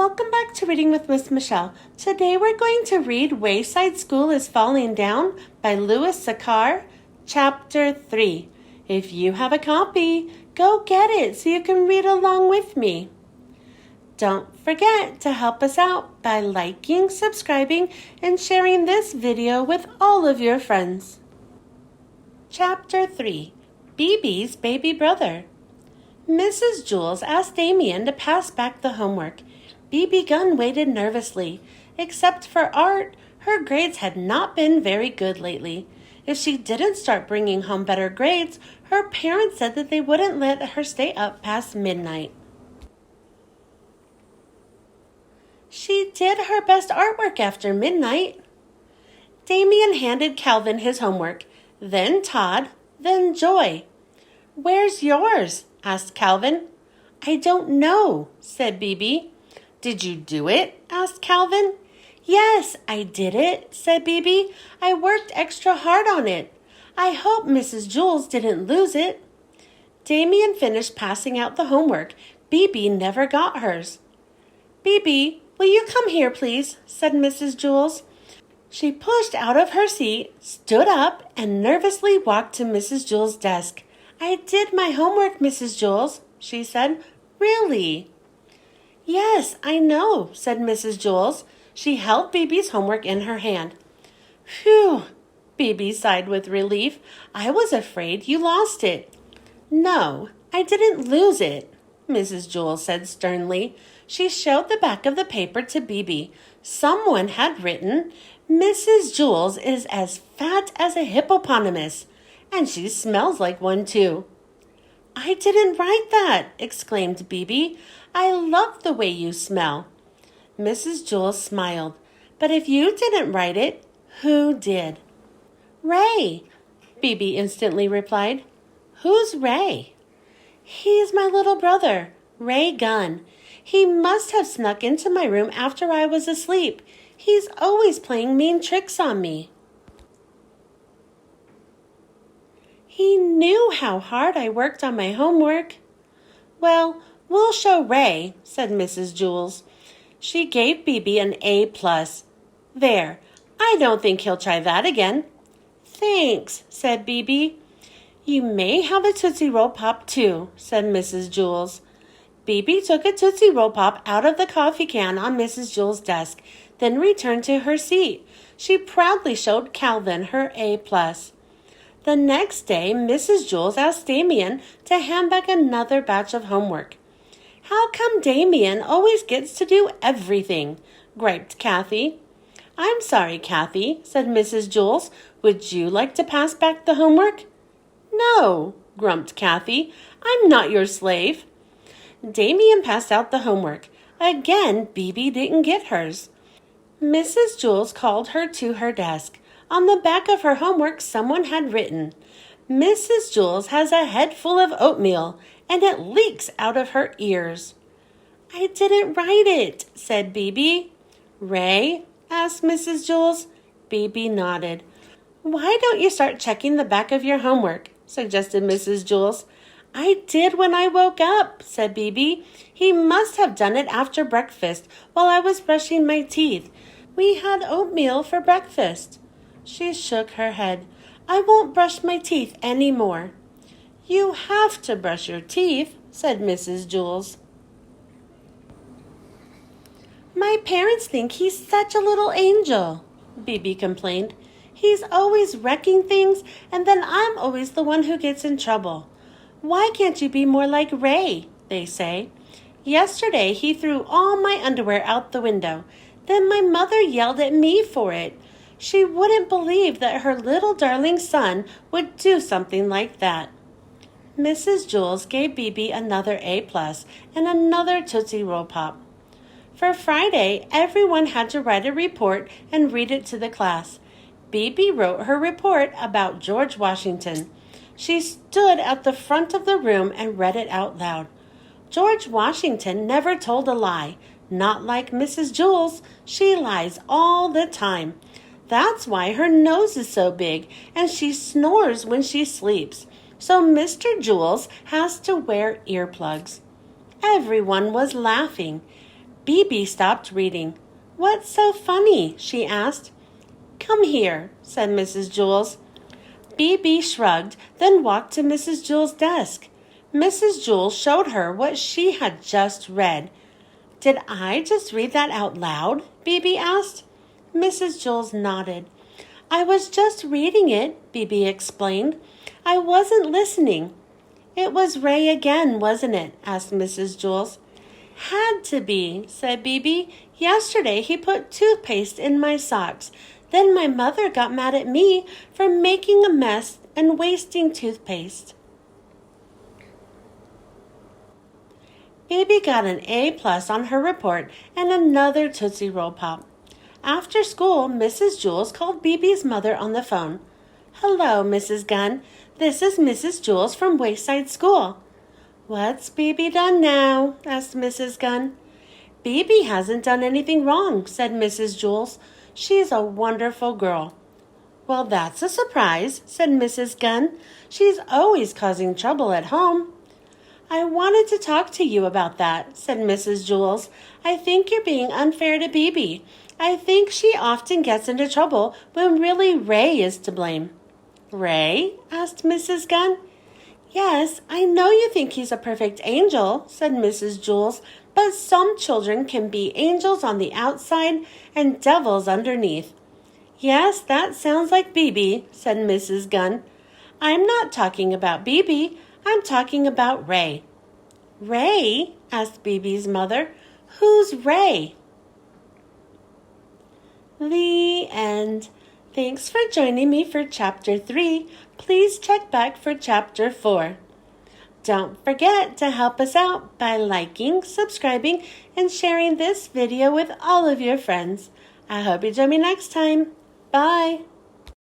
Welcome back to Reading with Miss Michelle. Today we're going to read Wayside School is Falling Down by Louis Sachar, Chapter 3. If you have a copy, go get it so you can read along with me. Don't forget to help us out by liking, subscribing, and sharing this video with all of your friends. Chapter 3. BB's Baby Brother. Mrs. Jules asked Damien to pass back the homework. BB Gunn waited nervously. Except for art, her grades had not been very good lately. If she didn't start bringing home better grades, her parents said that they wouldn't let her stay up past midnight. She did her best artwork after midnight. Damien handed Calvin his homework, then Todd, then Joy. "Where's yours?" asked Calvin. "I don't know," said BB. "Did you do it?" asked Calvin. "Yes, I did it," said BB. "I worked extra hard on it. I hope Mrs. Jules didn't lose it." Damien finished passing out the homework. BB never got hers. "BB, will you come here, please?" said Mrs. Jules. She pushed out of her seat, stood up, and nervously walked to Mrs. Jules' desk. "I did my homework, Mrs. Jules," she said. "Really?" "Yes, I know," said Mrs. Jules. She held BB's homework in her hand. "Phew," BB sighed with relief. "I was afraid you lost it." "No, I didn't lose it," Mrs. Jules said sternly. She showed the back of the paper to BB. Someone had written, "Mrs. Jules is as fat as a hippopotamus, and she smells like one too." "I didn't write that," exclaimed BB. "I love the way you smell." Mrs. Jules smiled. "But if you didn't write it, who did?" "Ray," BB instantly replied. "Who's Ray?" "He's my little brother, Ray Gunn. He must have snuck into my room after I was asleep. He's always playing mean tricks on me." "He knew how hard I worked on my homework." "Well, we'll show Ray," said Mrs. Jules. She gave BB an A+. "There, I don't think he'll try that again." "Thanks," said BB. "You may have a Tootsie Roll Pop too," said Mrs. Jules. BB took a Tootsie Roll Pop out of the coffee can on Mrs. Jules' desk, then returned to her seat. She proudly showed Calvin her A+. The next day, Mrs. Jules asked Damien to hand back another batch of homework. "How come Damien always gets to do everything?" griped Kathy. "I'm sorry, Kathy," said Mrs. Jules. "Would you like to pass back the homework?" "No," grumped Kathy. "I'm not your slave." Damien passed out the homework. Again, BB didn't get hers. Mrs. Jules called her to her desk. On the back of her homework, someone had written, "Mrs. Jules has a head full of oatmeal, and it leaks out of her ears." "I didn't write it," said BB. "Ray?" asked Mrs. Jules. BB nodded. "Why don't you start checking the back of your homework?" suggested Mrs. Jules. "I did when I woke up," said BB. "He must have done it after breakfast while I was brushing my teeth. We had oatmeal for breakfast." She shook her head. "I won't brush my teeth any more." "You have to brush your teeth," said Mrs. Jules. "My parents think he's such a little angel," BB complained. "He's always wrecking things, and then I'm always the one who gets in trouble. Why can't you be more like Ray?" they say. "Yesterday he threw all my underwear out the window. Then my mother yelled at me for it. She wouldn't believe that her little darling son would do something like that." Mrs. Jules gave BB another A+ and another Tootsie Roll Pop. For Friday, everyone had to write a report and read it to the class. BB wrote her report about George Washington. She stood at the front of the room and read it out loud. George Washington never told a lie. Not like Mrs. Jules. She lies all the time. That's why her nose is so big, and she snores when she sleeps. So Mr. Jules has to wear earplugs. Everyone was laughing. Bibi stopped reading. "What's so funny?" she asked. "Come here," said Mrs. Jules. Bibi shrugged, then walked to Mrs. Jules' desk. Mrs. Jules showed her what she had just read. "Did I just read that out loud?" Bibi asked. Mrs. Jules nodded. "I was just reading it," Bibi explained. "I wasn't listening." "It was Ray again, wasn't it?" asked Mrs. Jules. "Had to be," said Bibi. "Yesterday he put toothpaste in my socks. Then my mother got mad at me for making a mess and wasting toothpaste." Bibi got an A+ on her report and another Tootsie Roll Pop. After school, Mrs. Jules called Bibi's mother on the phone. "Hello, Mrs. Gunn. This is Mrs. Jules from Wayside School." "What's Bibi done now?" asked Mrs. Gunn. "Bibi hasn't done anything wrong," said Mrs. Jules. "She's a wonderful girl." "Well, that's a surprise," said Mrs. Gunn. "She's always causing trouble at home." "I wanted to talk to you about that," said Mrs. Jules. "I think you're being unfair to Bibi. I think she often gets into trouble when really Ray is to blame." "Ray?" asked Mrs. Gunn. "Yes, I know you think he's a perfect angel," said Mrs. Jules, "but some children can be angels on the outside and devils underneath." "Yes, that sounds like Bibi," said Mrs. Gunn. "I'm not talking about Bibi. I'm talking about Ray." "Ray?" asked Bibi's mother. "Who's Ray?" The end. Thanks for joining me for Chapter 3. Please check back for Chapter 4. Don't forget to help us out by liking, subscribing, and sharing this video with all of your friends. I hope you join me next time. Bye.